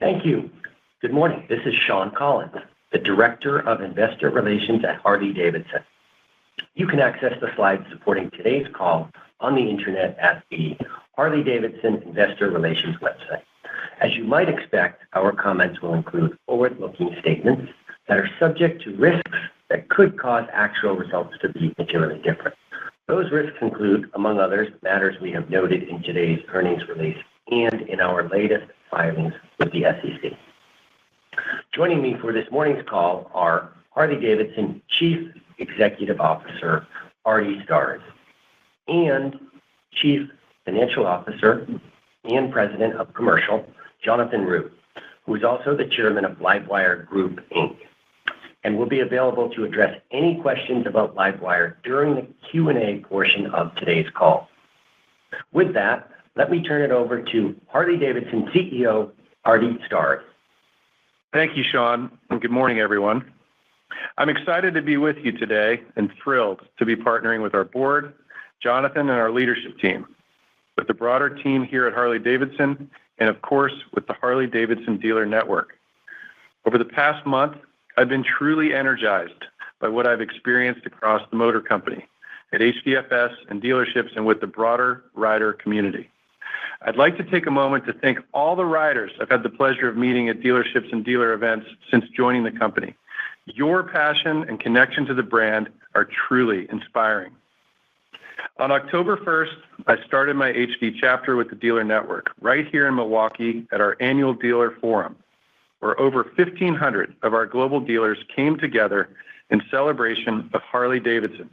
Thank you. Good morning. This is Sean Collins, the Director of Investor Relations at Harley-Davidson. You can access the slides supporting today's call on the internet at the Harley-Davidson Investor Relations website. As you might expect, our comments will include forward-looking statements that are subject to risks that could cause actual results to be materially different. Those risks include, among others, matters we have noted in today's earnings release and in our latest filings with the SEC. Joining me for this morning's call are Harley-Davidson Chief Executive Officer Artie Starrs and Chief Financial Officer and President of Commercial Jonathan Root, who is also the Chairman of LiveWire Group, Inc., and will be available to address any questions about LiveWire during the Q&A portion of today's call. With that, let me turn it over to Harley-Davidson CEO Artie Starrs. Thank you, Sean, and good morning, everyone. I'm excited to be with you today and thrilled to be partnering with our board, Jonathan, and our leadership team, with the broader team here at Harley-Davidson, and of course, with the Harley-Davidson dealer network. Over the past month, I've been truly energized by what I've experienced across the motor company, at HDFS and dealerships, and with the broader rider community. I'd like to take a moment to thank all the riders I've had the pleasure of meeting at dealerships and dealer events since joining the company. Your passion and connection to the brand are truly inspiring. On October 1st, I started my HG chapter with the dealer network right here in Milwaukee at our annual dealer forum, where over 1,500 of our global dealers came together in celebration of Harley-Davidson.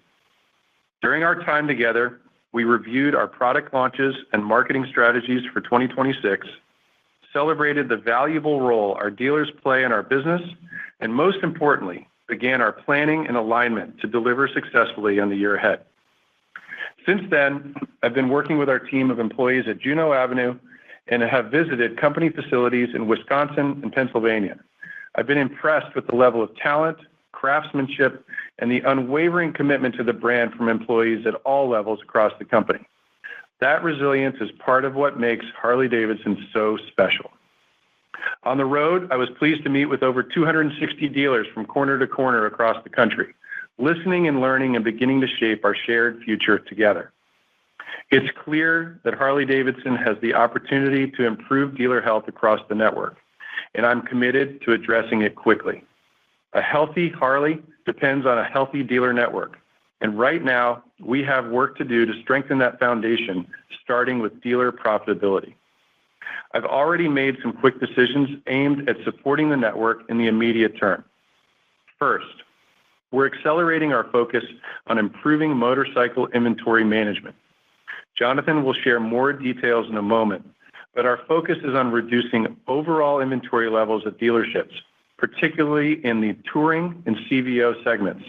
During our time together, we reviewed our product launches and marketing strategies for 2026, celebrated the valuable role our dealers play in our business, and most importantly, began our planning and alignment to deliver successfully on the year ahead. Since then, I've been working with our team of employees at Juneau Avenue and have visited company facilities in Wisconsin and Pennsylvania. I've been impressed with the level of talent, craftsmanship, and the unwavering commitment to the brand from employees at all levels across the company. That resilience is part of what makes Harley-Davidson so special. On the road, I was pleased to meet with over 260 dealers from corner to corner across the country, listening and learning and beginning to shape our shared future together. It's clear that Harley-Davidson has the opportunity to improve dealer health across the network, and I'm committed to addressing it quickly. A healthy Harley depends on a healthy dealer network, and right now we have work to do to strengthen that foundation, starting with dealer profitability. I've already made some quick decisions aimed at supporting the network in the immediate term. First, we're accelerating our focus on improving motorcycle inventory management. Jonathan will share more details in a moment, but our focus is on reducing overall inventory levels at dealerships, particularly in the touring and CVO segments,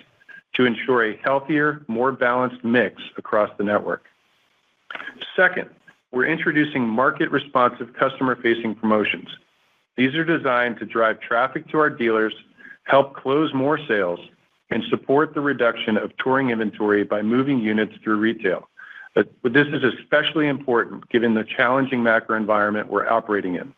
to ensure a healthier, more balanced mix across the network. Second, we're introducing market-responsive customer-facing promotions. These are designed to drive traffic to our dealers, help close more sales, and support the reduction of touring inventory by moving units through retail. But this is especially important given the challenging macro environment we're operating in.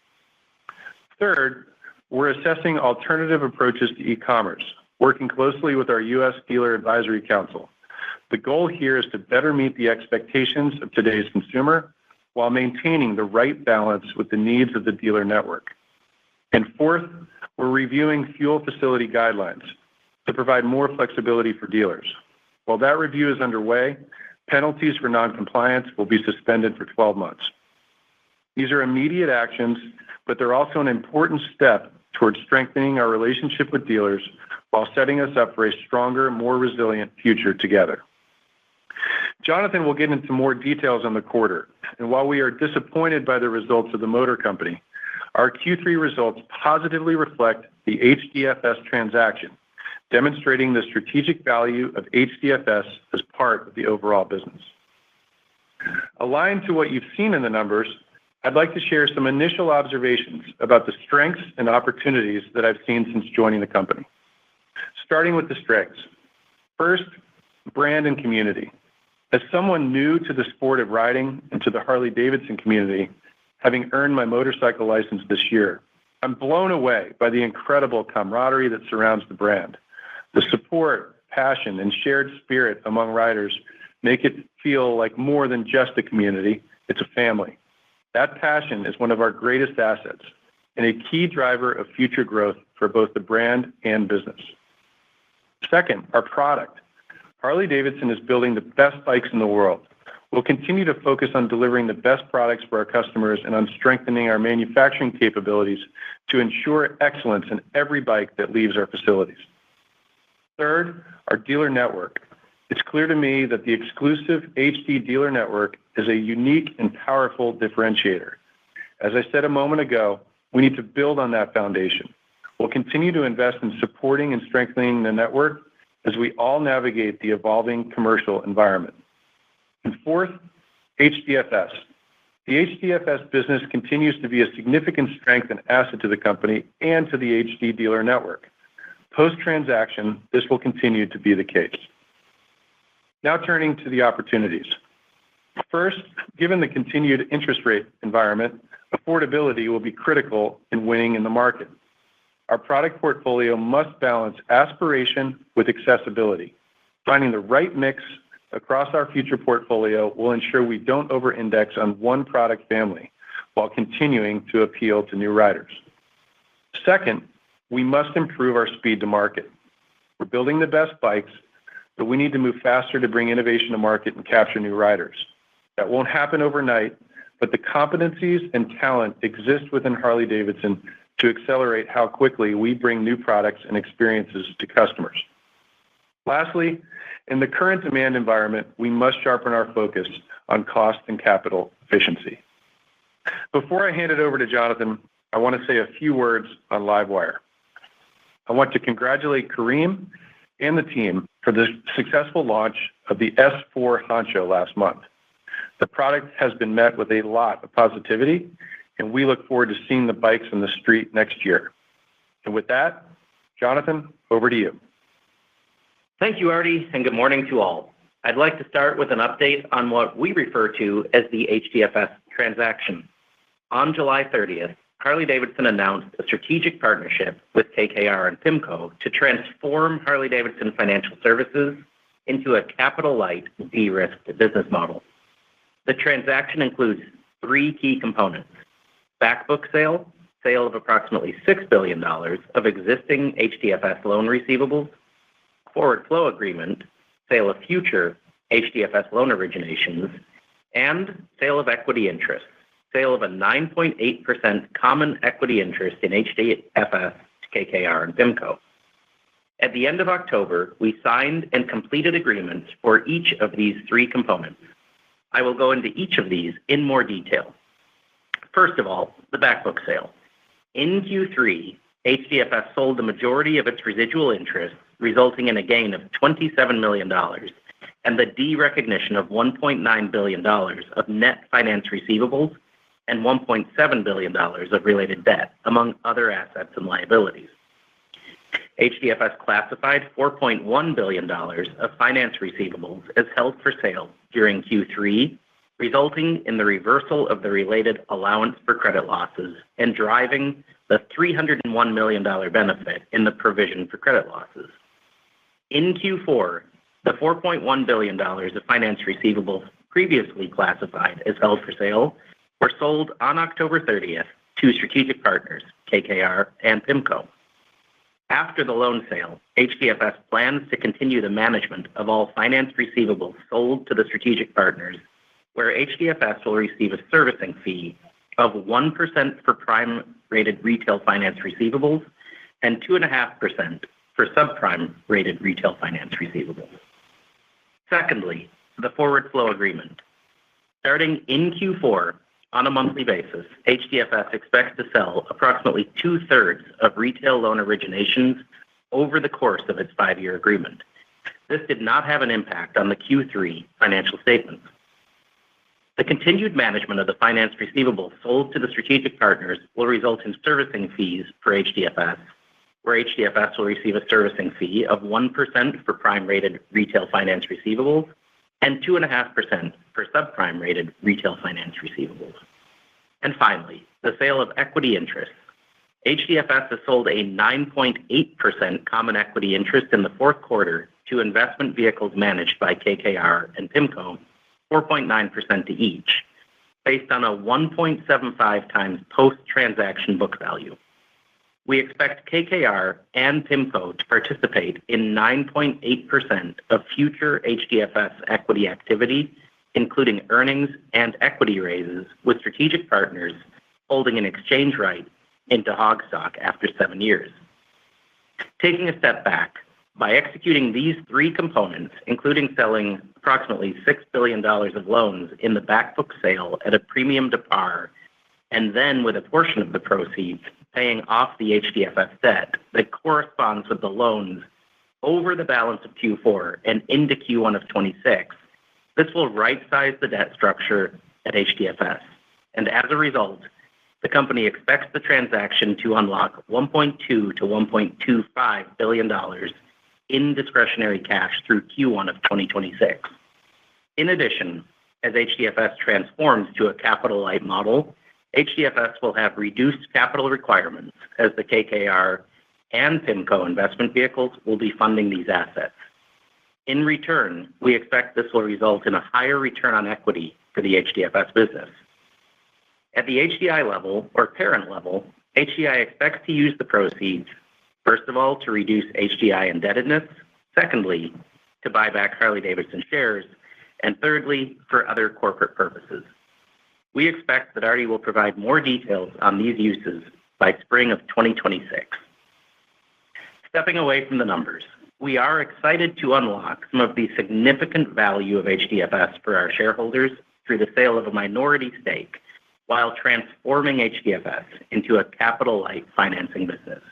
Third, we're assessing alternative approaches to e-commerce, working closely with our U.S. Dealer Advisory Council. The goal here is to better meet the expectations of today's consumer while maintaining the right balance with the needs of the dealer network. And fourth, we're reviewing fuel facility guidelines to provide more flexibility for dealers. While that review is underway, penalties for noncompliance will be suspended for 12 months. These are immediate actions, but they're also an important step towards strengthening our relationship with dealers while setting us up for a stronger, more resilient future together. Jonathan will get into more details on the quarter, and while we are disappointed by the results of the motor company, our Q3 results positively reflect the HDFS transaction, demonstrating the strategic value of HDFS as part of the overall business. Aligned to what you've seen in the numbers, I'd like to share some initial observations about the strengths and opportunities that I've seen since joining the company. Starting with the strengths. First, brand and community. As someone new to the sport of riding and to the Harley-Davidson community, having earned my motorcycle license this year, I'm blown away by the incredible camaraderie that surrounds the brand. The support, passion, and shared spirit among riders make it feel like more than just a community, it's a family. That passion is one of our greatest assets and a key driver of future growth for both the brand and business. Second, our product. Harley-Davidson is building the best bikes in the world. We'll continue to focus on delivering the best products for our customers and on strengthening our manufacturing capabilities to ensure excellence in every bike that leaves our facilities. Third, our dealer network. It's clear to me that the exclusive HD dealer network is a unique and powerful differentiator. As I said a moment ago, we need to build on that foundation. We'll continue to invest in supporting and strengthening the network as we all navigate the evolving commercial environment. And fourth, HDFS. The HDFS business continues to be a significant strength and asset to the company and to the HD dealer network. Post-transaction, this will continue to be the case. Now turning to the opportunities. First, given the continued interest rate environment, affordability will be critical in winning in the market. Our product portfolio must balance aspiration with accessibility. Finding the right mix across our future portfolio will ensure we don't over-index on one product family while continuing to appeal to new riders. Second, we must improve our speed to market. We're building the best bikes, but we need to move faster to bring innovation to market and capture new riders. That won't happen overnight, but the competencies and talent exist within Harley-Davidson to accelerate how quickly we bring new products and experiences to customers. Lastly, in the current demand environment, we must sharpen our focus on cost and capital efficiency. Before I hand it over to Jonathan, I want to say a few words on Livewire. I want to congratulate Kareem and the team for the successful launch of the S4 Honcho last month. The product has been met with a lot of positivity, and we look forward to seeing the bikes on the street next year. And with that, Jonathan, over to you. Thank you, Artie, and good morning to all. I'd like to start with an update on what we refer to as the HDFS transaction. On July 30th, Harley-Davidson announced a strategic partnership with KKR and PIMCO to transform Harley-Davidson Financial Services into a capital-light, de-risked business model. The transaction includes three key components: backbook sale of approximately $6 billion of existing HDFS loan receivables, forward flow agreement, sale of future HDFS loan originations, and sale of equity interest, sale of a 9.8% common equity interest in HDFS to KKR and PIMCO. At the end of October, we signed and completed agreements for each of these three components. I will go into each of these in more detail. First of all, the backbook sale. In Q3, HDFS sold the majority of its residual interest, resulting in a gain of $27 million and the derecognition of $1.9 billion of net finance receivables and $1.7 billion of related debt, among other assets and liabilities. HDFS classified $4.1 billion of finance receivables as held for sale during Q3, resulting in the reversal of the related allowance for credit losses and driving the $301 million benefit in the provision for credit losses. In Q4, the $4.1 billion of finance receivables previously classified as held for sale were sold on October 30th to strategic partners, KKR and PIMCO. After the loan sale, HDFS plans to continue the management of all finance receivables sold to the strategic partners, where HDFS will receive a servicing fee of 1% for prime-rated retail finance receivables and 2.5% for subprime-rated retail finance receivables. Secondly, the forward flow agreement. Starting in Q4, on a monthly basis, HDFS expects to sell approximately 2/3 of retail loan originations over the course of its 5-year agreement. This did not have an impact on the Q3 financial statements. The continued management of the finance receivables sold to the strategic partners will result in servicing fees for HDFS, where HDFS will receive a servicing fee of 1% for prime-rated retail finance receivables and 2.5% for subprime-rated retail finance receivables. And finally, the sale of equity interest. HDFS has sold a 9.8% common equity interest in the fourth quarter to investment vehicles managed by KKR and PIMCO, 4.9% to each, based on a 1.75 times post-transaction book value. We expect KKR and PIMCO to participate in 9.8% of future HDFS equity activity, including earnings and equity raises with strategic partners holding an exchange right into HOG stock after 7 years. Taking a step back, by executing these three components, including selling approximately $6 billion of loans in the backbook sale at a premium to par, and then with a portion of the proceeds paying off the HDFS debt that corresponds with the loans over the balance of Q4 and into Q1 of 26, this will right-size the debt structure at HDFS. And as a result, the company expects the transaction to unlock $1.2 to $1.25 billion in discretionary cash through Q1 of 2026. In addition, as HDFS transforms to a capital-light model, HDFS will have reduced capital requirements as the KKR and PIMCO investment vehicles will be funding these assets. In return, we expect this will result in a higher return on equity for the HDFS business. At the HDI level, or parent level, HDI expects to use the proceeds, first of all, to reduce HDI indebtedness, secondly, to buy back Harley-Davidson shares, and thirdly, for other corporate purposes. We expect that Artie will provide more details on these uses by spring of 2026. Stepping away from the numbers, we are excited to unlock some of the significant value of HDFS for our shareholders through the sale of a minority stake while transforming HDFS into a capital-light financing business.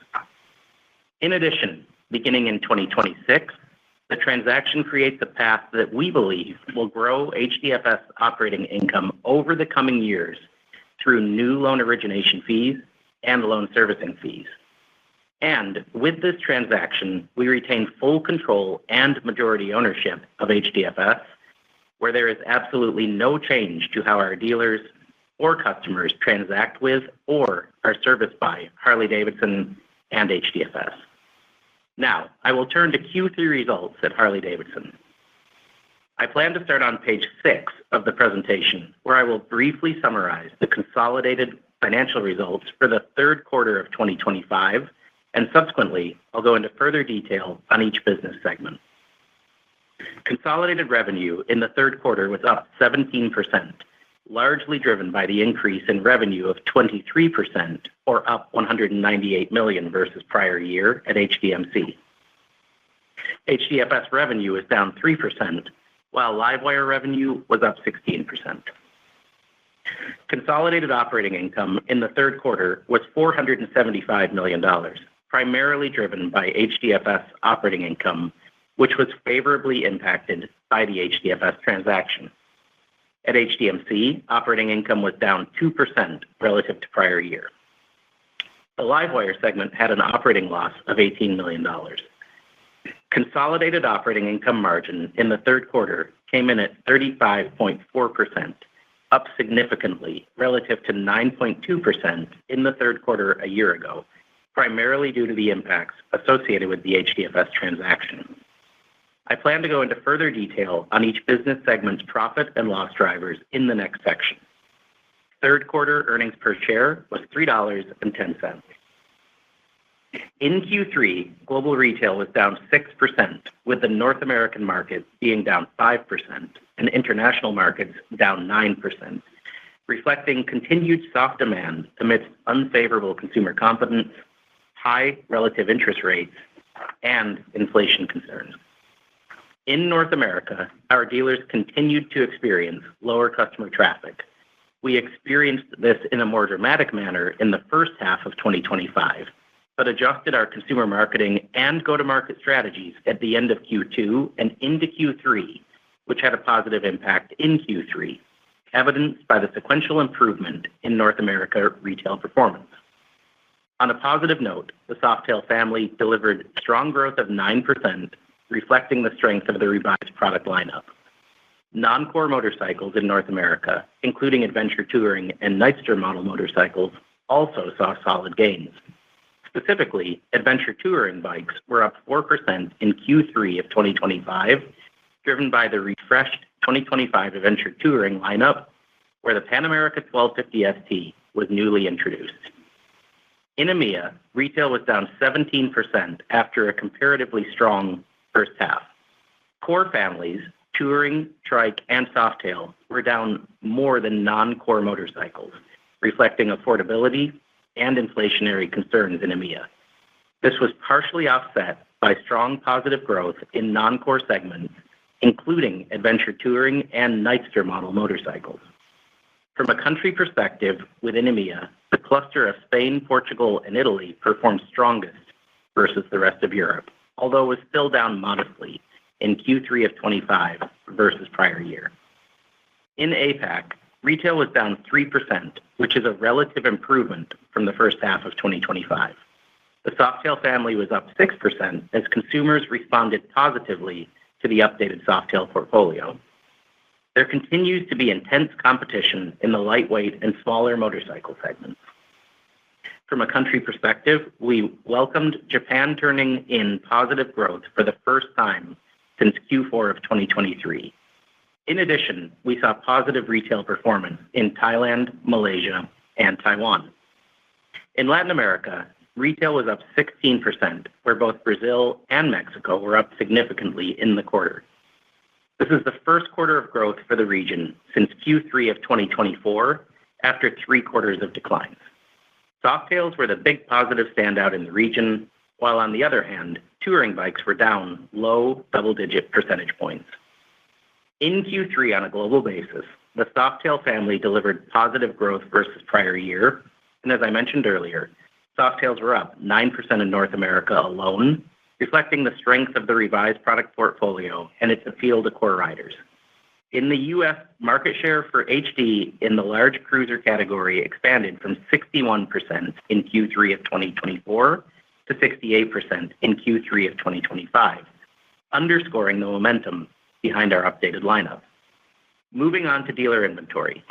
In addition, beginning in 2026, the transaction creates a path that we believe will grow HDFS operating income over the coming years through new loan origination fees and loan servicing fees. And with this transaction, we retain full control and majority ownership of HDFS, where there is absolutely no change to how our dealers or customers transact with or are serviced by Harley-Davidson and HDFS. Now, I will turn to Q3 results at Harley-Davidson. I plan to start on page 6 of the presentation, where I will briefly summarize the consolidated financial results for the third quarter of 2025, and subsequently, I'll go into further detail on each business segment. Consolidated revenue in the third quarter was up 17%, largely driven by the increase in revenue of 23%, or up $198 million versus prior year at HDMC. HDFS revenue is down 3%, while LiveWire revenue was up 16%. Consolidated operating income in the third quarter was $475 million, primarily driven by HDFS operating income, which was favorably impacted by the HDFS transaction. At HDMC, operating income was down 2% relative to prior year. The LiveWire segment had an operating loss of $18 million. Consolidated operating income margin in the third quarter came in at 35.4%, up significantly relative to 9.2% in the third quarter a year ago, primarily due to the impacts associated with the HDFS transaction. I plan to go into further detail on each business segment's profit and loss drivers in the next section. Third quarter earnings per share was $3.10. In Q3, global retail was down 6%, with the North American market being down 5% and international markets down 9%, reflecting continued soft demand amidst unfavorable consumer confidence, high relative interest rates, and inflation concerns. In North America, our dealers continued to experience lower customer traffic. We experienced this in a more dramatic manner in the first half of 2025, but adjusted our consumer marketing and go-to-market strategies at the end of Q2 and into Q3, which had a positive impact in Q3, evidenced by the sequential improvement in North America retail performance. On a positive note, the Softail family delivered strong growth of 9%, reflecting the strength of the revised product lineup. Non-core motorcycles in North America, including adventure touring and Nightster model motorcycles, also saw solid gains. Specifically, adventure touring bikes were up 4% in Q3 of 2025, driven by the refreshed 2025 adventure touring lineup, where the Pan America 1250 ST was newly introduced. In EMEA, retail was down 17% after a comparatively strong first half. Core families, touring, trike, and softail, were down more than non-core motorcycles, reflecting affordability and inflationary concerns in EMEA. This was partially offset by strong positive growth in non-core segments, including adventure touring and Nightster model motorcycles. From a country perspective, within EMEA, the cluster of Spain, Portugal, and Italy performed strongest versus the rest of Europe, although was still down modestly in Q3 of 25 versus prior year. In APAC, retail was down 3%, which is a relative improvement from the first half of 2025. The Softail family was up 6% as consumers responded positively to the updated Softail portfolio. There continues to be intense competition in the lightweight and smaller motorcycle segments. From a country perspective, we welcomed Japan turning in positive growth for the first time since Q4 of 2023. In addition, we saw positive retail performance in Thailand, Malaysia, and Taiwan. In Latin America, retail was up 16%, where both Brazil and Mexico were up significantly in the quarter. This is the first quarter of growth for the region since Q3 of 2024, after 3 quarters of declines. Softails were the big positive standout in the region, while on the other hand, touring bikes were down low double-digit percentage points. In Q3 on a global basis, the Softail family delivered positive growth versus prior year, and as I mentioned earlier, Softails were up 9% in North America alone, reflecting the strength of the revised product portfolio and its appeal to core riders. In the U.S., market share for HD in the large cruiser category expanded from 61% in Q3 of 2024 to 68% in Q3 of 2025, underscoring the momentum behind our updated lineup. Moving on to dealer inventory.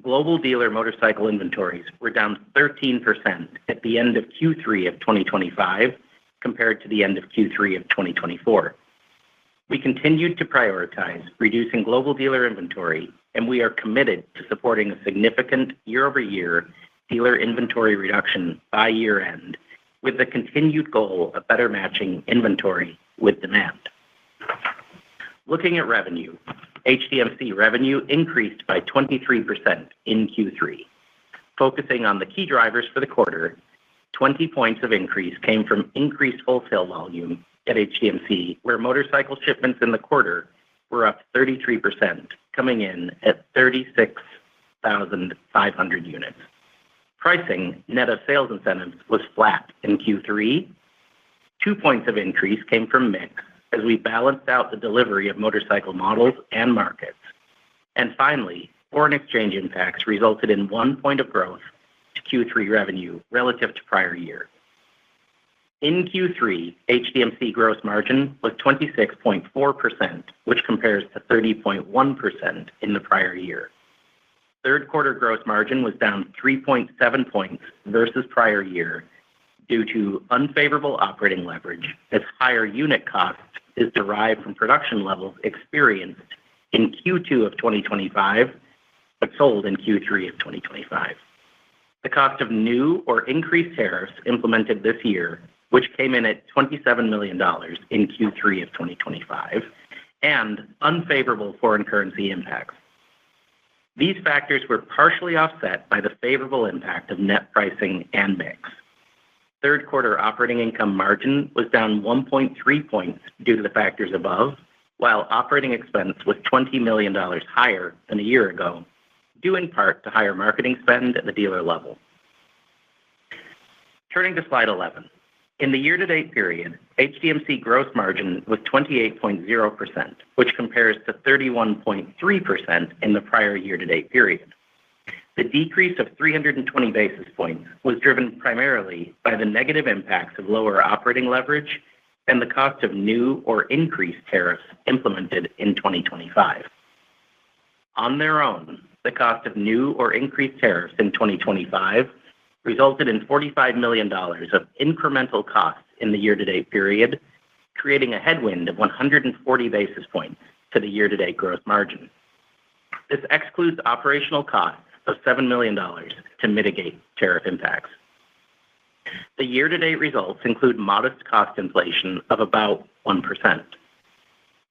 Global dealer motorcycle inventories were down 13% at the end of Q3 of 2025 compared to the end of Q3 of 2024. We continued to prioritize reducing global dealer inventory, and we are committed to supporting a significant year-over-year dealer inventory reduction by year-end, with the continued goal of better matching inventory with demand. Looking at revenue, HDMC revenue increased by 23% in Q3. Focusing on the key drivers for the quarter, 20 points of increase came from increased wholesale volume at HDMC, where motorcycle shipments in the quarter were up 33%, coming in at 36,500 units. Pricing, net of sales incentives, was flat in Q3. 2 points of increase came from mix as we balanced out the delivery of motorcycle models and markets. And finally, foreign exchange impacts resulted in 1 point of growth to Q3 revenue relative to prior year. In Q3, HDMC gross margin was 26.4%, which compares to 30.1% in the prior year. Third quarter gross margin was down 3.7 points versus prior year due to unfavorable operating leverage, as higher unit cost is derived from production levels experienced in Q2 of 2025, but sold in Q3 of 2025. The cost of new or increased tariffs implemented this year, which came in at $27 million in Q3 of 2025, and unfavorable foreign currency impacts. These factors were partially offset by the favorable impact of net pricing and mix. Third quarter operating income margin was down 1.3 points due to the factors above, while operating expense was $20 million higher than a year ago, due in part to higher marketing spend at the dealer level. Turning to slide 11. In the year-to-date period, HDMC gross margin was 28.0%, which compares to 31.3% in the prior year-to-date period. The decrease of 320 basis points was driven primarily by the negative impacts of lower operating leverage and the cost of new or increased tariffs implemented in 2025. On their own, the cost of new or increased tariffs in 2025 resulted in $45 million of incremental costs in the year-to-date period, creating a headwind of 140 basis points to the year-to-date gross margin. This excludes operational costs of $7 million to mitigate tariff impacts. The year-to-date results include modest cost inflation of about 1%.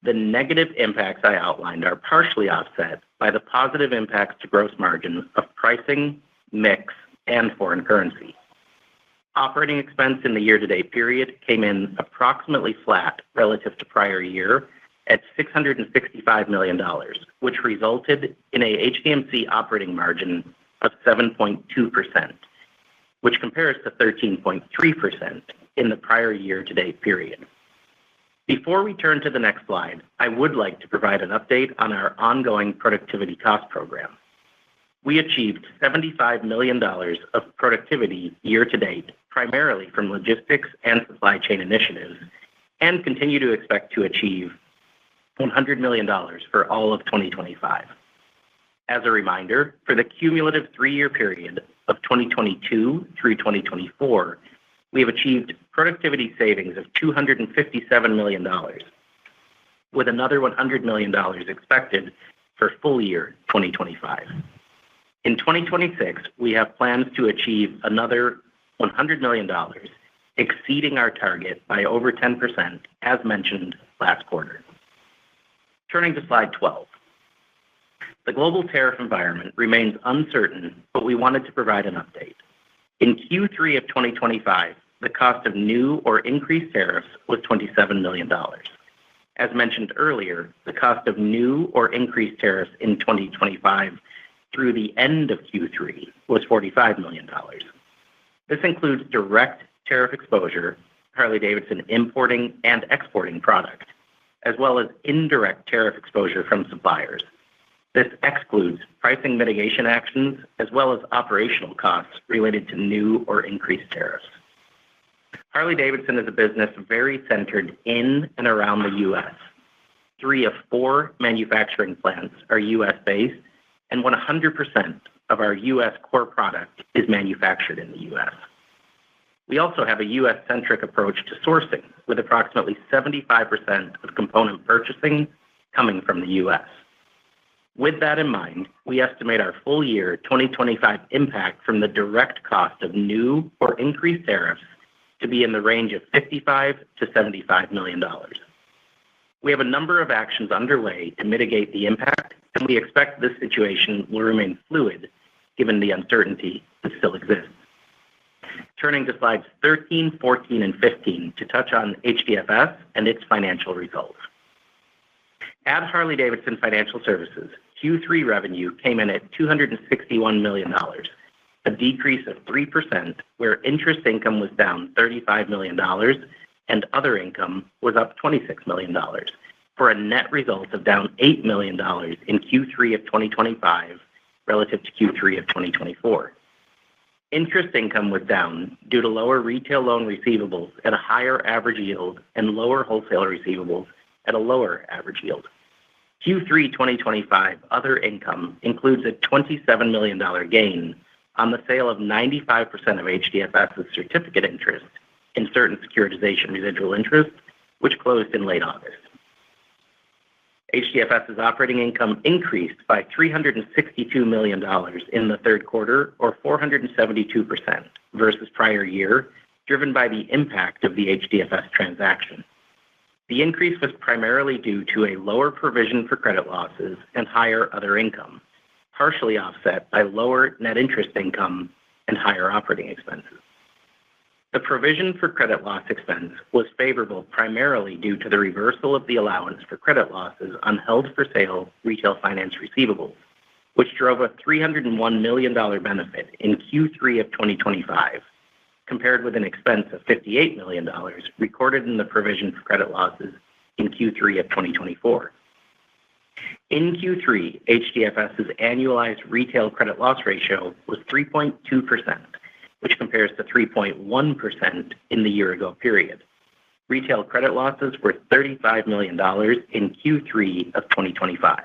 The negative impacts I outlined are partially offset by the positive impacts to gross margin of pricing, mix, and foreign currency. Operating expense in the year-to-date period came in approximately flat relative to prior year at $665 million, which resulted in a HDMC operating margin of 7.2%, which compares to 13.3% in the prior year-to-date period. Before we turn to the next slide, I would like to provide an update on our ongoing productivity cost program. We achieved $75 million of productivity year-to-date, primarily from logistics and supply chain initiatives, and continue to expect to achieve $100 million for all of 2025. As a reminder, for the cumulative 3-year period of 2022 through 2024, we have achieved productivity savings of $257 million, with another $100 million expected for full year 2025. In 2026, we have plans to achieve another $100 million, exceeding our target by over 10%, as mentioned last quarter. Turning to slide 12. The global tariff environment remains uncertain, but we wanted to provide an update. In Q3 of 2025, the cost of new or increased tariffs was $27 million. As mentioned earlier, the cost of new or increased tariffs in 2025 through the end of Q3 was $45 million. This includes direct tariff exposure, Harley-Davidson importing and exporting product, as well as indirect tariff exposure from suppliers. This excludes pricing mitigation actions, as well as operational costs related to new or increased tariffs. Harley-Davidson is a business very centered in and around the U.S. 3 of 4 manufacturing plants are U.S.-based, and 100% of our U.S. core product is manufactured in the U.S. We also have a U.S.-centric approach to sourcing, with approximately 75% of component purchasing coming from the U.S. With that in mind, we estimate our full year 2025 impact from the direct cost of new or increased tariffs to be in the range of $55 to $75 million. We have a number of actions underway to mitigate the impact, and we expect this situation will remain fluid given the uncertainty that still exists. Turning to slides 13, 14, and 15 to touch on HDFS and its financial results. At Harley-Davidson Financial Services, Q3 revenue came in at $261 million, a decrease of 3%, where interest income was down $35 million and other income was up $26 million, for a net result of down $8 million in Q3 of 2025 relative to Q3 of 2024. Interest income was down due to lower retail loan receivables at a higher average yield and lower wholesale receivables at a lower average yield. Q3 2025 other income includes a $27 million gain on the sale of 95% of HDFS's certificate interest in certain securitization residual interest, which closed in late August. HDFS's operating income increased by $362 million in the third quarter, or 472% versus prior year, driven by the impact of the HDFS transaction. The increase was primarily due to a lower provision for credit losses and higher other income, partially offset by lower net interest income and higher operating expenses. The provision for credit loss expense was favorable primarily due to the reversal of the allowance for credit losses on held-for-sale retail finance receivables, which drove a $301 million benefit in Q3 of 2025, compared with an expense of $58 million recorded in the provision for credit losses in Q3 of 2024. In Q3, HDFS's annualized retail credit loss ratio was 3.2%, which compares to 3.1% in the year-ago period. Retail credit losses were $35 million in Q3 of 2025.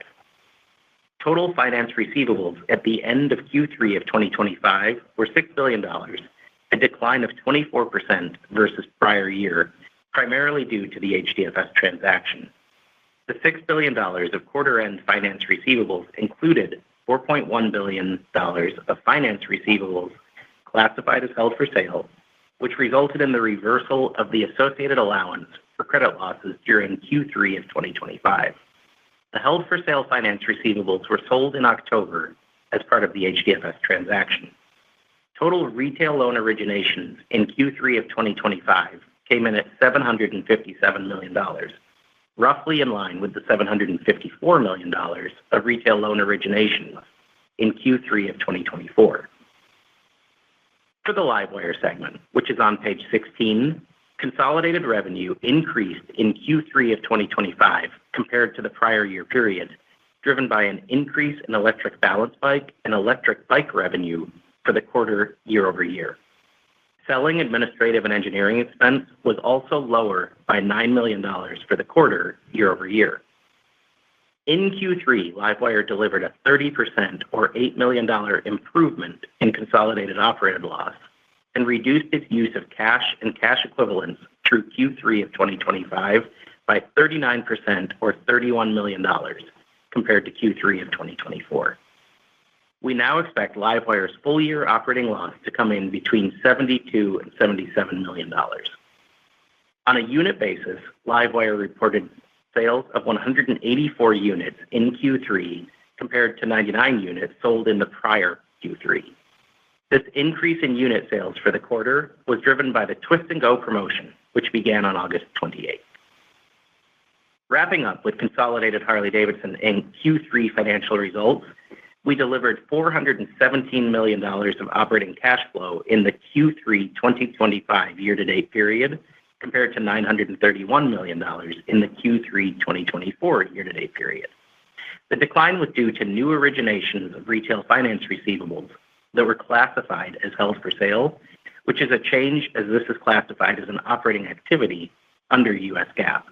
Total finance receivables at the end of Q3 of 2025 were $6 billion, a decline of 24% versus prior year, primarily due to the HDFS transaction. The $6 billion of quarter-end finance receivables included $4.1 billion of finance receivables classified as held for sale, which resulted in the reversal of the associated allowance for credit losses during Q3 of 2025. The held-for-sale finance receivables were sold in October as part of the HDFS transaction. Total retail loan originations in Q3 of 2025 came in at $757 million, roughly in line with the $754 million of retail loan originations in Q3 of 2024. For the LiveWire segment, which is on page 16, consolidated revenue increased in Q3 of 2025 compared to the prior year period, driven by an increase in electric balance bike and electric bike revenue for the quarter year-over-year. Selling, administrative, and engineering expense was also lower by $9 million for the quarter year-over-year. In Q3, LiveWire delivered a 30% or $8 million improvement in consolidated operating loss and reduced its use of cash and cash equivalents through Q3 of 2025 by 39% or $31 million compared to Q3 of 2024. We now expect LiveWire's full-year operating loss to come in between $72 and $77 million. On a unit basis, LiveWire reported sales of 184 units in Q3 compared to 99 units sold in the prior Q3. This increase in unit sales for the quarter was driven by the Twist and Go promotion, which began on August 28th. Wrapping up with consolidated Harley-Davidson in Q3 financial results, we delivered $417 million of operating cash flow in the Q3 2025 year-to-date period compared to $931 million in the Q3 2024 year-to-date period. The decline was due to new originations of retail finance receivables that were classified as held for sale, which is a change as this is classified as an operating activity under U.S. GAAP.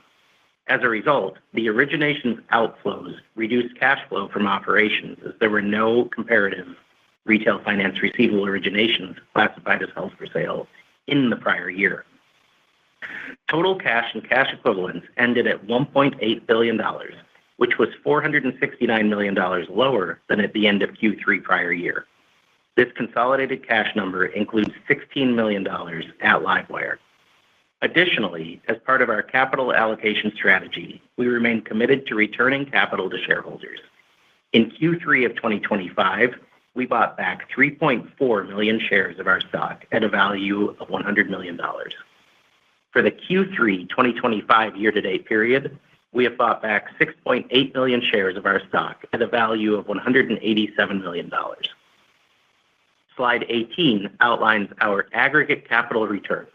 As a result, the originations outflows reduced cash flow from operations as there were no comparative retail finance receivable originations classified as held for sale in the prior year. Total cash and cash equivalents ended at $1.8 billion, which was $469 million lower than at the end of Q3 prior year. This consolidated cash number includes $16 million at LiveWire. Additionally, as part of our capital allocation strategy, we remain committed to returning capital to shareholders. In Q3 of 2025, we bought back 3.4 million shares of our stock at a value of $100 million. For the Q3 2025 year-to-date period, we have bought back 6.8 million shares of our stock at a value of $187 million. Slide 18 outlines our aggregate capital return.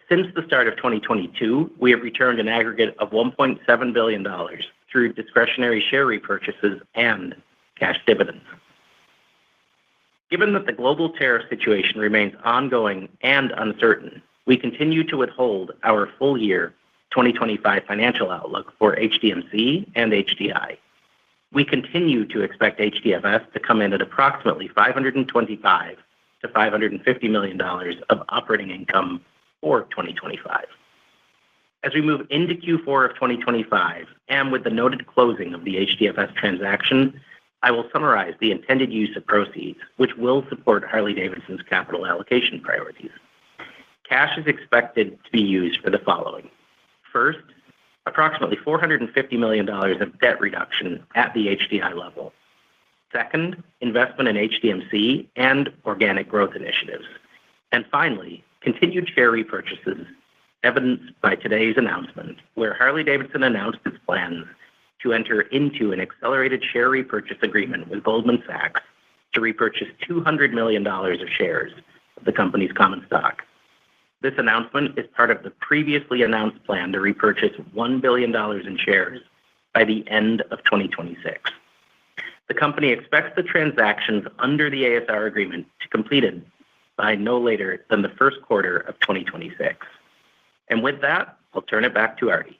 Since the start of 2022, we have returned an aggregate of $1.7 billion through discretionary share repurchases and cash dividends. Given that the global tariff situation remains ongoing and uncertain, we continue to withhold our full-year 2025 financial outlook for HDMC and HDI. We continue to expect HDFS to come in at approximately $525 to $550 million of operating income for 2025. As we move into Q4 of 2025 and with the noted closing of the HDFS transaction, I will summarize the intended use of proceeds, which will support Harley-Davidson's capital allocation priorities. Cash is expected to be used for the following. First, approximately $450 million of debt reduction at the HDI level. Second, investment in HDMC and organic growth initiatives. And finally, continued share repurchases, evidenced by today's announcement, where Harley-Davidson announced its plans to enter into an accelerated share repurchase agreement with Goldman Sachs to repurchase $200 million of shares of the company's common stock. This announcement is part of the previously announced plan to repurchase $1 billion in shares by the end of 2026. The company expects the transactions under the ASR agreement to be completed by no later than the first quarter of 2026. And with that, I'll turn it back to Artie.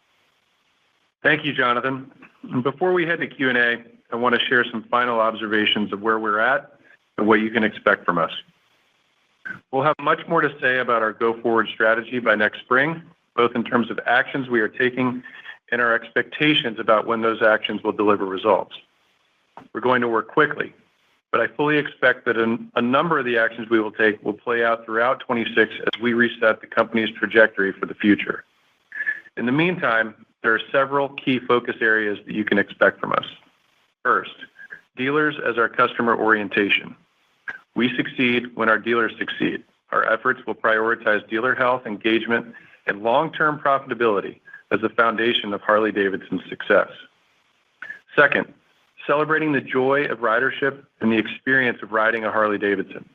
Thank you, Jonathan. Before we head to Q&A, I want to share some final observations of where we're at and what you can expect from us. We'll have much more to say about our go-forward strategy by next spring, both in terms of actions we are taking and our expectations about when those actions will deliver results. We're going to work quickly, but I fully expect that a number of the actions we will take will play out throughout 26 as we reset the company's trajectory for the future. In the meantime, there are several key focus areas that you can expect from us. First, dealers as our customer orientation. We succeed when our dealers succeed. Our efforts will prioritize dealer health, engagement, and long-term profitability as the foundation of Harley-Davidson's success. Second, celebrating the joy of ridership and the experience of riding a Harley-Davidson.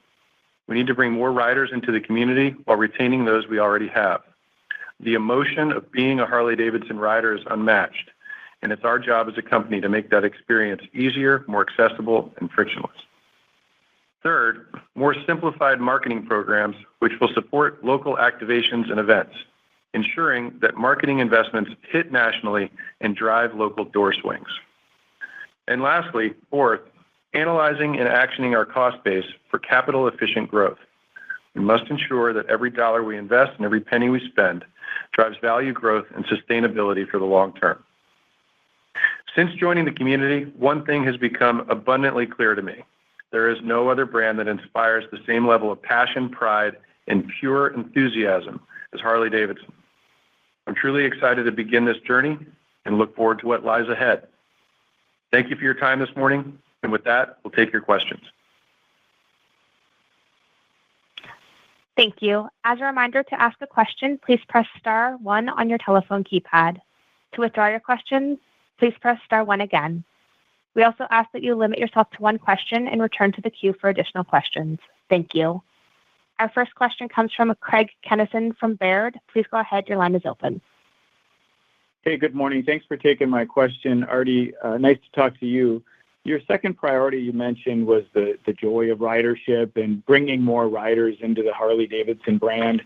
We need to bring more riders into the community while retaining those we already have. The emotion of being a Harley-Davidson rider is unmatched, and it's our job as a company to make that experience easier, more accessible, and frictionless. Third, more simplified marketing programs which will support local activations and events, ensuring that marketing investments hit nationally and drive local door swings. And lastly, fourth, analyzing and actioning our cost base for capital-efficient growth. We must ensure that every dollar we invest and every penny we spend drives value growth and sustainability for the long term. Since joining the community, one thing has become abundantly clear to me. There is no other brand that inspires the same level of passion, pride, and pure enthusiasm as Harley-Davidson. I'm truly excited to begin this journey and look forward to what lies ahead. Thank you for your time this morning, and with that, we'll take your questions. Thank you. As a reminder, to ask a question, please press star 1 on your telephone keypad. To withdraw your question, please press star 1 again. We also ask that you limit yourself to one question and return to the queue for additional questions. Thank you. Our first question comes from Craig Kennison from Baird. Please go ahead. Your line is open. Hey, good morning. Thanks for taking my question, Artie. Nice to talk to you. Your second priority you mentioned was the joy of ridership and bringing more riders into the Harley-Davidson brand.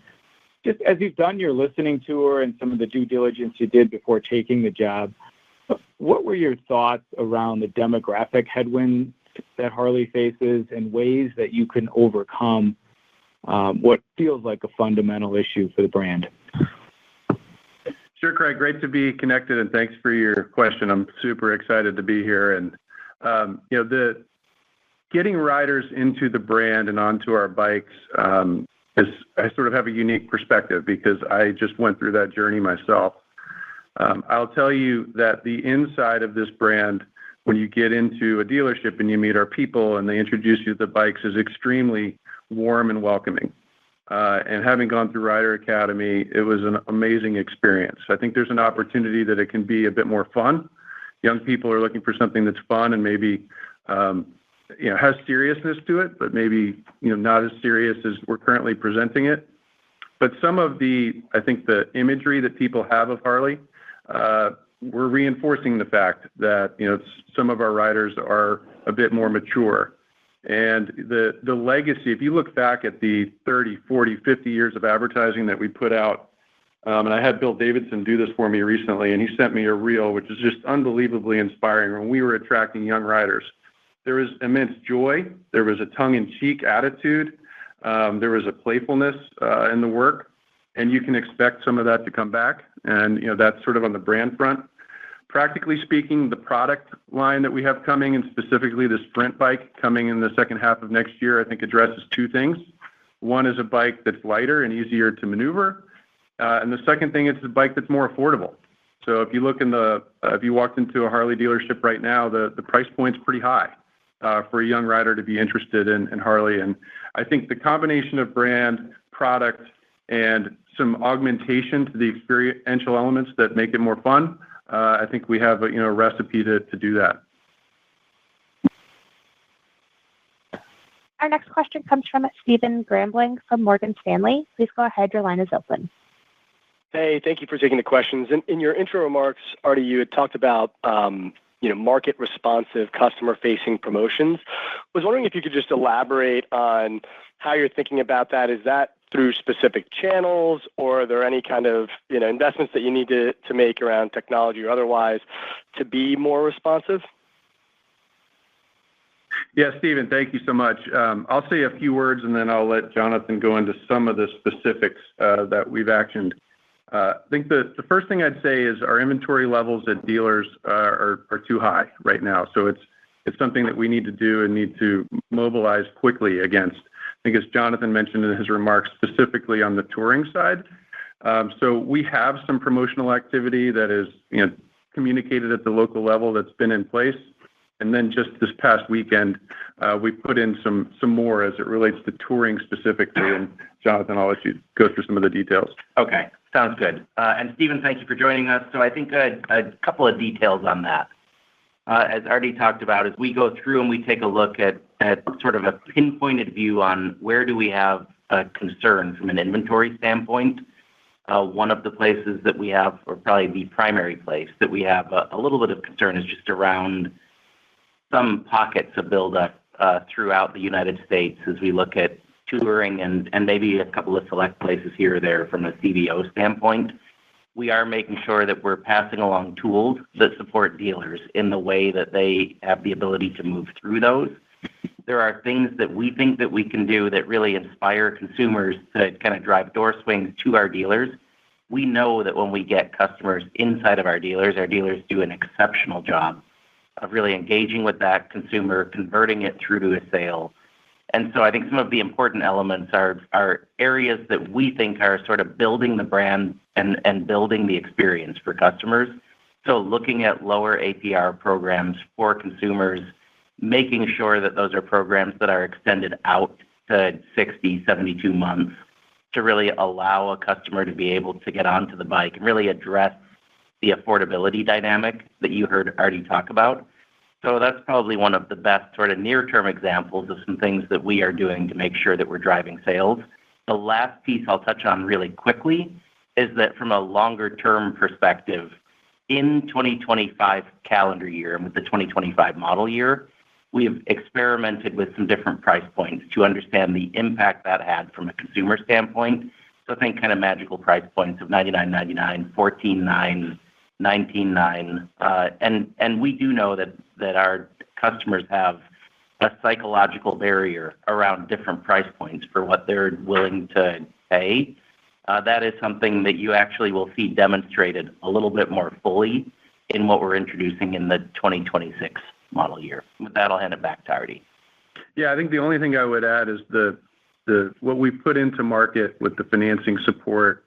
Just as you've done your listening tour and some of the due diligence you did before taking the job, what were your thoughts around the demographic headwinds that Harley faces and ways that you can overcome what feels like a fundamental issue for the brand? Sure, Craig. Great to be connected, and thanks for your question. I'm super excited to be here. And the getting riders into the brand and onto our bikes I sort of have a unique perspective because I just went through that journey myself. I'll tell you that the inside of this brand, when you get into a dealership and you meet our people and they introduce you to the bikes, is extremely warm and welcoming. And having gone through Rider Academy, it was an amazing experience. I think there's an opportunity that it can be a bit more fun. Young people are looking for something that's fun and maybe has seriousness to it, but maybe not as serious as we're currently presenting it. But some of the imagery that people have of Harley, we're reinforcing the fact that some of our riders are a bit more mature. And the legacy, if you look back at the 30, 40, 50 years of advertising that we put out, and I had Bill Davidson do this for me recently, and he sent me a reel, which is just unbelievably inspiring when we were attracting young riders. There was immense joy. There was a tongue-in-cheek attitude. There was a playfulness in the work, and you can expect some of that to come back. And that's sort of on the brand front. Practically speaking, the product line that we have coming, and specifically the Sprint bike coming in the second half of next year, I think addresses two things. One is a bike that's lighter and easier to maneuver, and the second thing is a bike that's more affordable. So if you look if you walked into a Harley dealership right now, the price point's pretty high for a young rider to be interested in Harley. And I think the combination of brand, product, and some augmentation to the experiential elements that make it more fun, I think we have a recipe to do that. Our next question comes from Stephen Grambling from Morgan Stanley. Please go ahead. Your line is open. Hey, thank you for taking the questions. In your intro remarks, Artie, you had talked about market responsive, customer facing promotions. I was wondering if you could just elaborate on how you're thinking about that. Is that through specific channels, or are there any kind of investments that you need to make around technology or otherwise to be more responsive? Yeah, Stephen, thank you so much. I'll say a few words and then I'll let Jonathan go into some of the specifics that we've actioned. I think the first thing I'd say is our inventory levels at dealers are too high right now. So it's something that we need to do and need to mobilize quickly against. I think as Jonathan mentioned in his remarks, specifically on the touring side. So we have some promotional activity that is communicated at the local level that's been in place. And then just this past weekend, we put in some more as it relates to touring specifically. And Jonathan, I'll let you go through some of the details. Okay, sounds good. And Stephen, thank you for joining us. So I think a couple of details on that. As Artie talked about, as we go through and we take a look at sort of a pinpointed view on where do we have a concern from an inventory standpoint, one of the places that we have, or probably the primary place that we have a little bit of concern, is just around some pockets of buildup throughout the United States as we look at touring and maybe a couple of select places here or there from a CVO standpoint. We are making sure that we're passing along tools that support dealers in the way that they have the ability to move through those. There are things that we think that we can do that really inspire consumers to kind of drive door swings to our dealers. We know that when we get customers inside of our dealers do an exceptional job of really engaging with that consumer, converting it through to a sale. And so I think some of the important elements are areas that we think are sort of building the brand and building the experience for customers. So looking at lower APR programs for consumers, making sure that those are programs that are extended out to 60, 72 months to really allow a customer to be able to get onto the bike and really address the affordability dynamic that you heard Artie talk about. So that's probably one of the best sort of near-term examples of some things that we are doing to make sure that we're driving sales. The last piece I'll touch on really quickly is that from a longer-term perspective, in 2025 calendar year and with the 2025 model year, we've experimented with some different price points to understand the impact that had from a consumer standpoint. So I think kind of magical price points of $99.99, $14.9, $19.9, and we do know that our customers have a psychological barrier around different price points for what they're willing to pay. That is something that you actually will see demonstrated a little bit more fully in what we're introducing in the 2026 model year. With that, I'll hand it back to Artie. Yeah, I think the only thing I would add is what we put into market with the financing support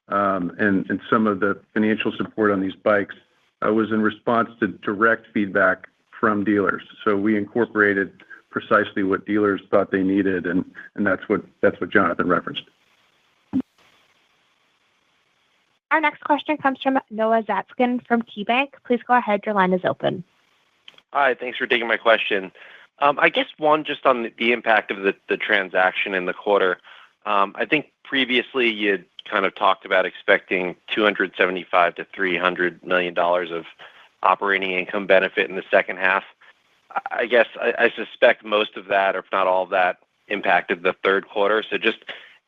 and some of the financial support on these bikes was in response to direct feedback from dealers. So we incorporated precisely what dealers thought they needed, and that's what Jonathan referenced. Our next question comes from Noah Zatzkin from KeyBanc. Please go ahead. Your line is open. Hi, thanks for taking my question. I guess one just on the impact of the transaction in the quarter. I think previously you had kind of talked about expecting $275 to $300 million of operating income benefit in the second half. I guess I suspect most of that, or if not all of that, impacted the third quarter. So just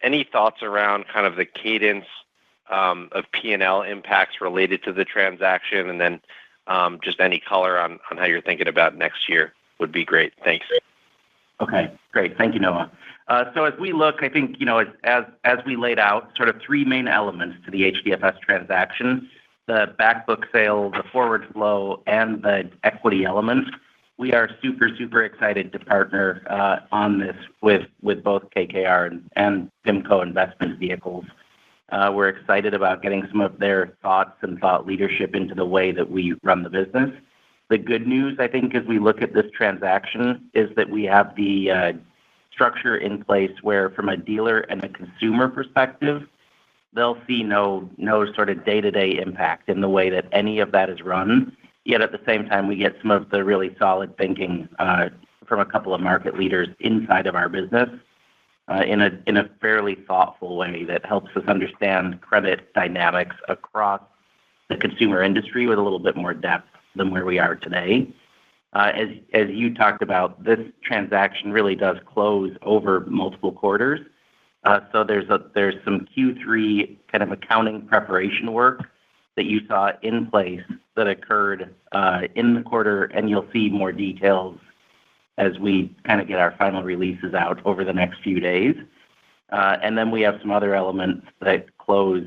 any thoughts around kind of the cadence of P&L impacts related to the transaction, and then just any color on how you're thinking about next year would be great. Thanks. Okay, great. Thank you, Noah. So as we look, I think, as we laid out, sort of three main elements to the HDFS transaction: the back book sale, the forward flow, and the equity element. We are super, super excited to partner on this with both KKR and PIMCO investment vehicles. We're excited about getting some of their thoughts and thought leadership into the way that we run the business. The good news, I think, as we look at this transaction, is that we have the structure in place where, from a dealer and a consumer perspective, they'll see no sort of day-to-day impact in the way that any of that is run. Yet at the same time, we get some of the really solid thinking from a couple of market leaders inside of our business in a fairly thoughtful way that helps us understand credit dynamics across the consumer industry with a little bit more depth than where we are today. As you talked about, this transaction really does close over multiple quarters. So there's some Q3 kind of accounting preparation work that you saw in place that occurred in the quarter, and you'll see more details as we kind of get our final releases out over the next few days. And then we have some other elements that close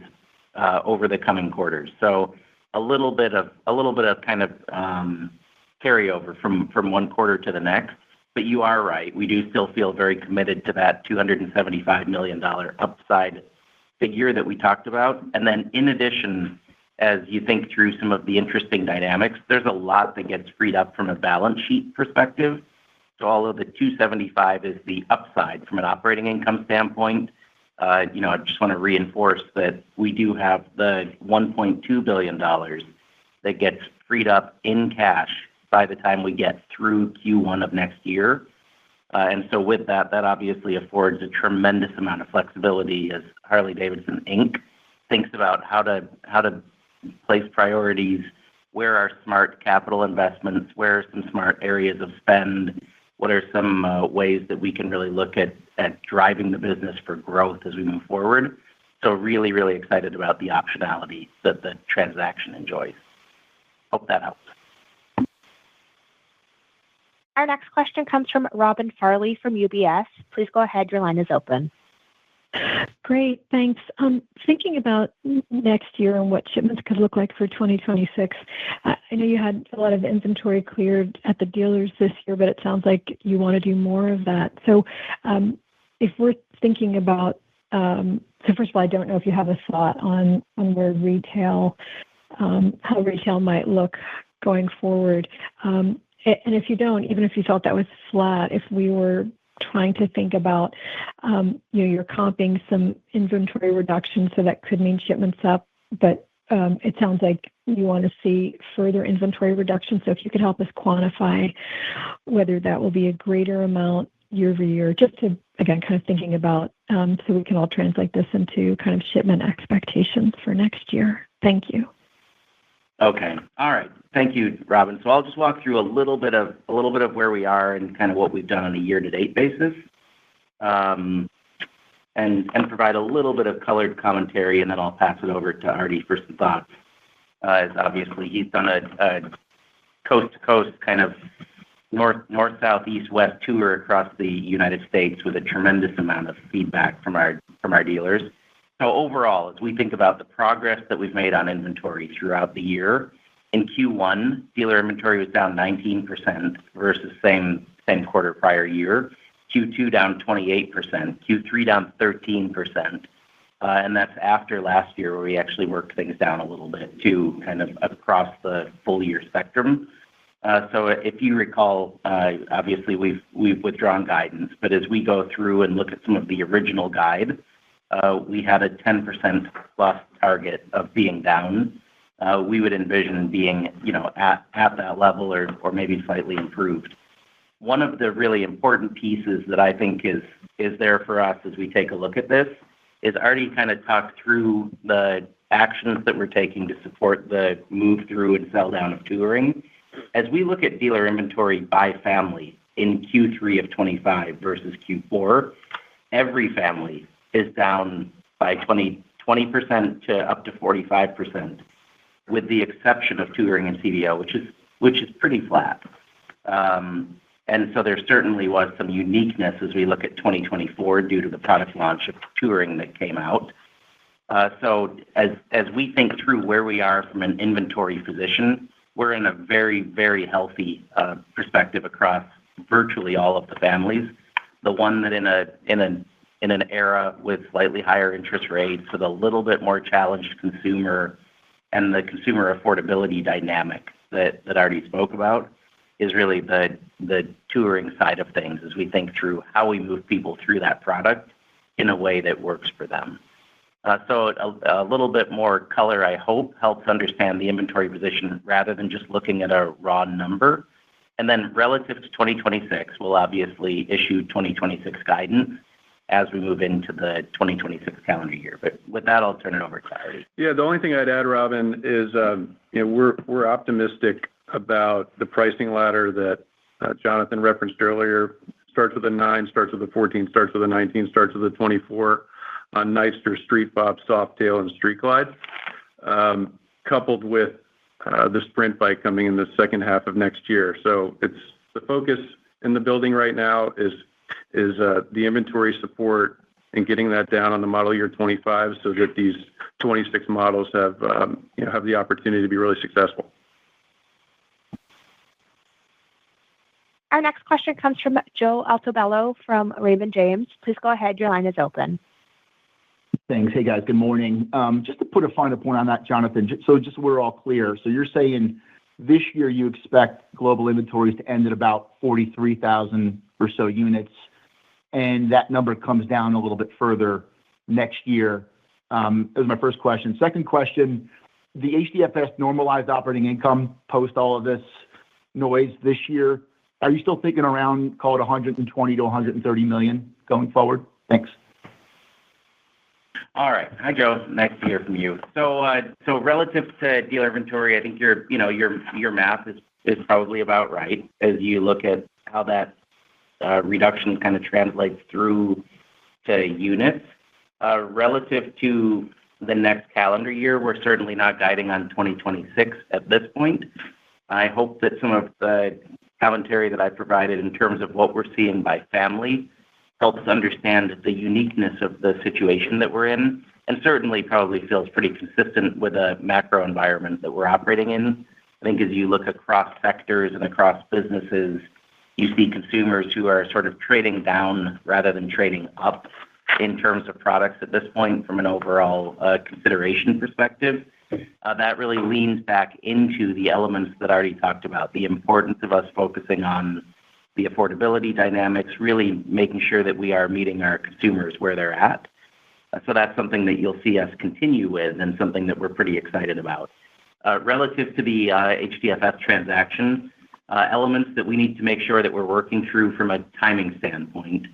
over the coming quarters. So a little bit of kind of carryover from one quarter to the next. But you are right. We do still feel very committed to that $275 million upside figure that we talked about. And then in addition, as you think through some of the interesting dynamics, there's a lot that gets freed up from a balance sheet perspective. So all of the 275 is the upside from an operating income standpoint. I just want to reinforce that we do have the $1.2 billion that gets freed up in cash by the time we get through Q1 of next year. And so with that obviously affords a tremendous amount of flexibility as Harley-Davidson, Inc. thinks about how to place priorities, where are smart capital investments, where are some smart areas of spend, what are some ways that we can really look at driving the business for growth as we move forward. So really, really excited about the optionality that the transaction enjoys. Hope that helps. Our next question comes from Robin Farley from UBS. Please go ahead. Your line is open. Great, thanks. Thinking about next year and what shipments could look like for 2026, I know you had a lot of inventory cleared at the dealers this year, but it sounds like you want to do more of that. So if we're thinking about, so first of all, I don't know if you have a thought on where retail, how retail might look going forward. And if you don't, even if you thought that was flat, if we were trying to think about, you're comping some inventory reduction, so that could mean shipments up, but it sounds like you want to see further inventory reduction. So if you could help us quantify whether that will be a greater amount year over year, just to, again, kind of thinking about, so we can all translate this into kind of shipment expectations for next year. Thank you. Okay. All right. Thank you, Robin. So I'll just walk through a little bit of where we are and kind of what we've done on a year-to-date basis, and provide a little bit of colored commentary, and then I'll pass it over to Artie for some thoughts. As obviously he's done a coast-to-coast kind of north, south, east, west tour across the United States with a tremendous amount of feedback from our dealers. So overall, as we think about the progress that we've made on inventory throughout the year, in Q1, dealer inventory was down 19% versus same quarter prior year. Q2 down 28%, Q3 down 13%, and that's after last year where we actually worked things down a little bit too, kind of across the full year spectrum. So if you recall, obviously we've withdrawn guidance, but as we go through and look at some of the original guide, we had a 10% plus target of being down. We would envision being, at that level or maybe slightly improved. One of the really important pieces that I think is there for us as we take a look at this is Artie kind of talked through the actions that we're taking to support the move through and sell down of touring. As we look at dealer inventory by family in Q3 of 25 versus Q4, every family is down by 20% to up to 45%, with the exception of touring and CVO, which is pretty flat. And so there certainly was some uniqueness as we look at 2024 due to the product launch of touring that came out. So as we think through where we are from an inventory position, we're in a very, very healthy perspective across virtually all of the families. The one that in an era with slightly higher interest rates, with a little bit more challenged consumer and the consumer affordability dynamic that Artie spoke about, is really the touring side of things as we think through how we move people through that product in a way that works for them. So a little bit more color, I hope, helps understand the inventory position rather than just looking at a raw number. And then relative to 2026, we'll obviously issue 2026 guidance as we move into the 2026 calendar year. But with that, I'll turn it over to Artie. Yeah, the only thing I'd add, Robin, is we're optimistic about the pricing ladder that Jonathan referenced earlier. Starts with a 9, starts with a 14, starts with a 19, starts with a 24 on Nightster, Street Bob, Softail, and Street Glide, coupled with the Sprint bike coming in the second half of next year. So it's the focus in the building right now is the inventory support and getting that down on the model year 25 so that these 26 models have the opportunity to be really successful. Our next question comes from Joe Altobello from Raymond James. Please go ahead. Your line is open. Thanks. Hey, guys. Good morning. Just to put a finer point on that, Jonathan, just so we're all clear. So you're saying this year you expect global inventories to end at about 43,000 or so units, and that number comes down a little bit further next year. That was my first question. Second question, the HDFS normalized operating income post all of this noise this year, are you still thinking around, call it $120 to $130 million going forward? Thanks. All right. Hi, Joe. Nice to hear from you. So relative to dealer inventory, I think your math is probably about right as you look at how that reduction kind of translates through to units. Relative to the next calendar year, we're certainly not guiding on 2026 at this point. I hope that some of the commentary that I provided in terms of what we're seeing by family helps understand the uniqueness of the situation that we're in, and certainly probably feels pretty consistent with the macro environment that we're operating in. I think as you look across sectors and across businesses, you see consumers who are sort of trading down rather than trading up in terms of products at this point from an overall consideration perspective. That really leans back into the elements that I already talked about, the importance of us focusing on the affordability dynamics, really making sure that we are meeting our consumers where they're at. So that's something that you'll see us continue with and something that we're pretty excited about. Relative to the HDFS transaction, elements that we need to make sure that we're working through from a timing standpoint.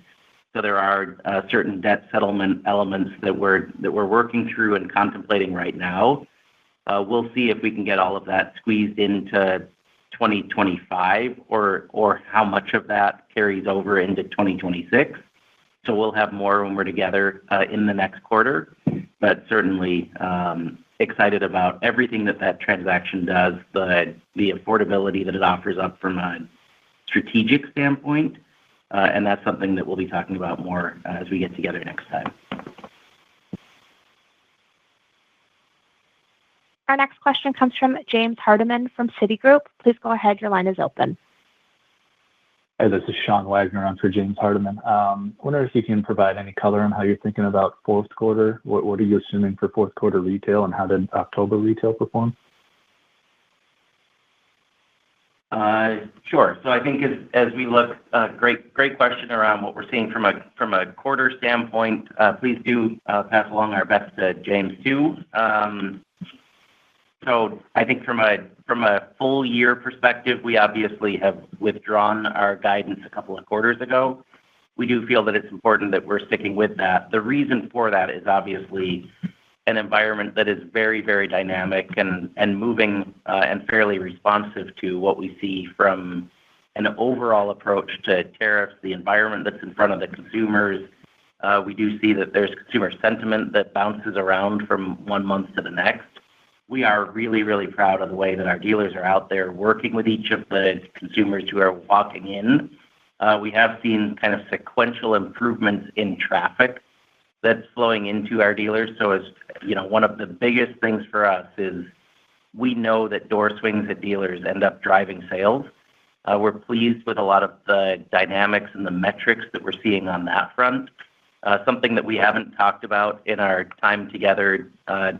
So there are certain debt settlement elements that we're working through and contemplating right now. We'll see if we can get all of that squeezed into 2025 or how much of that carries over into 2026. So we'll have more when we're together in the next quarter, but certainly excited about everything that transaction does, the affordability that it offers up from a strategic standpoint, and that's something that we'll be talking about more as we get together next time. Our next question comes from James Hardiman from Citigroup. Please go ahead. Your line is open. Hey, this is Sean Wagner on for James Hardiman. Wonder if you can provide any color on how you're thinking about fourth quarter. What are you assuming for fourth quarter retail, and how did October retail perform? Sure. So I think as we look, great question around what we're seeing from a quarter standpoint. Please do pass along our best to James too. So I think from a full year perspective, we obviously have withdrawn our guidance a couple of quarters ago. We do feel that it's important that we're sticking with that. The reason for that is obviously an environment that is very, very dynamic and moving and fairly responsive to what we see from an overall approach to tariffs, the environment that's in front of the consumers. We do see that there's consumer sentiment that bounces around from one month to the next. We are really, really proud of the way that our dealers are out there working with each of the consumers who are walking in. We have seen kind of sequential improvements in traffic that's flowing into our dealers. So as you know, one of the biggest things for us is we know that door swings at dealers end up driving sales. We're pleased with a lot of the dynamics and the metrics that we're seeing on that front. Something that we haven't talked about in our time together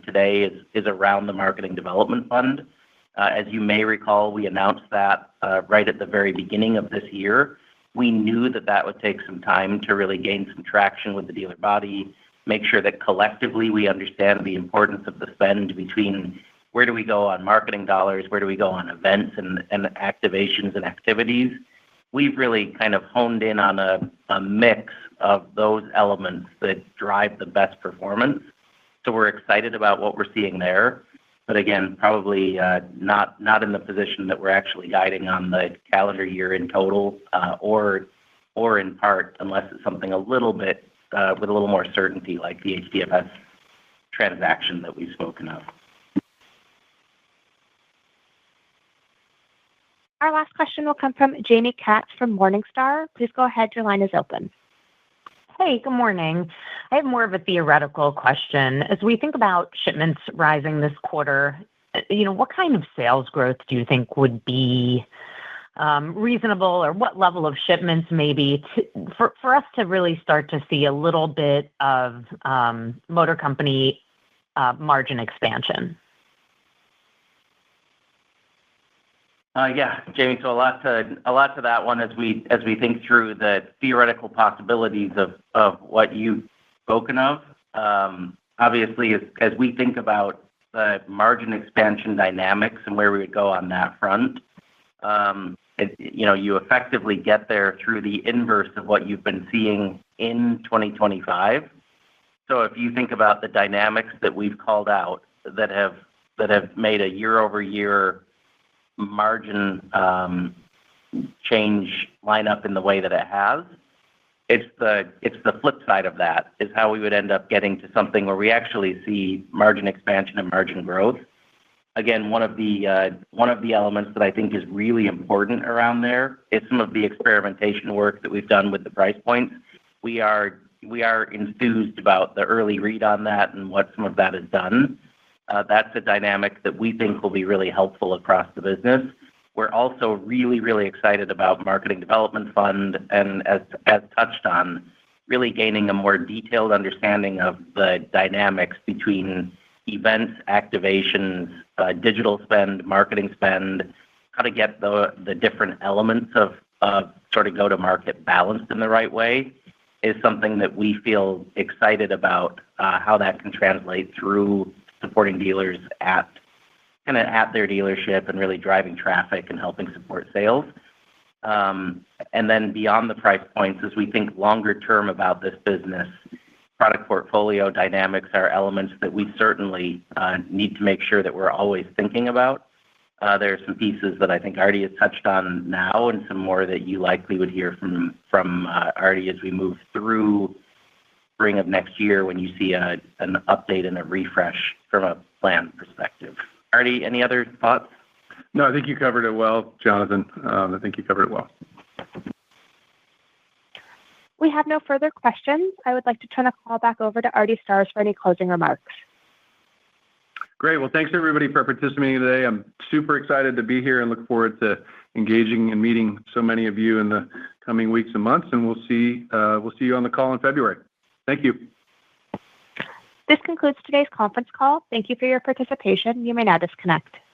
today is around the Marketing Development Fund. As you may recall, we announced that right at the very beginning of this year. We knew that would take some time to really gain some traction with the dealer body, make sure that collectively we understand the importance of the spend between where do we go on marketing dollars, where do we go on events and activations and activities. We've really kind of honed in on a mix of those elements that drive the best performance. So we're excited about what we're seeing there. But again, probably not in the position that we're actually guiding on the calendar year in total or in part, unless it's something a little bit with a little more certainty like the HDFS transaction that we've spoken of. Our last question will come from Jamie Katz from Morningstar. Please go ahead. Your line is open. Hey, good morning. I have more of a theoretical question. As we think about shipments rising this quarter, what kind of sales growth do you think would be reasonable, or what level of shipments maybe for us to really start to see a little bit of motor company margin expansion? Yeah, Jamie. So a lot to that one as we think through the theoretical possibilities of what you've spoken of. Obviously, as we think about the margin expansion dynamics and where we would go on that front, you effectively get there through the inverse of what you've been seeing in 2025. So if you think about the dynamics that we've called out that have made a year-over-year margin change line up in the way that it has, it's the flip side of that is how we would end up getting to something where we actually see margin expansion and margin growth. Again, one of the elements that I think is really important around there is some of the experimentation work that we've done with the price points. We are enthused about the early read on that and what some of that has done. That's a dynamic that we think will be really helpful across the business. We're also really, really excited about Marketing Development Fund and, as touched on, really gaining a more detailed understanding of the dynamics between events, activations, digital spend, marketing spend, how to get the different elements of sort of go-to-market balanced in the right way is something that we feel excited about, how that can translate through supporting dealers at their dealership and really driving traffic and helping support sales. And then beyond the price points, as we think longer term about this business, product portfolio dynamics are elements that we certainly need to make sure that we're always thinking about. There are some pieces that I think Artie has touched on now and some more that you likely would hear from Artie as we move through spring of next year when you see an update and a refresh from a plan perspective. Artie, any other thoughts? No, I think you covered it well, Jonathan. I think you covered it well. We have no further questions. I would like to turn the call back over to Artie Starrs for any closing remarks. Great. Well, thanks everybody for participating today. I'm super excited to be here and look forward to engaging and meeting so many of you in the coming weeks and months. And we'll see you on the call in February. Thank you. This concludes today's conference call. Thank you for your participation. You may now disconnect.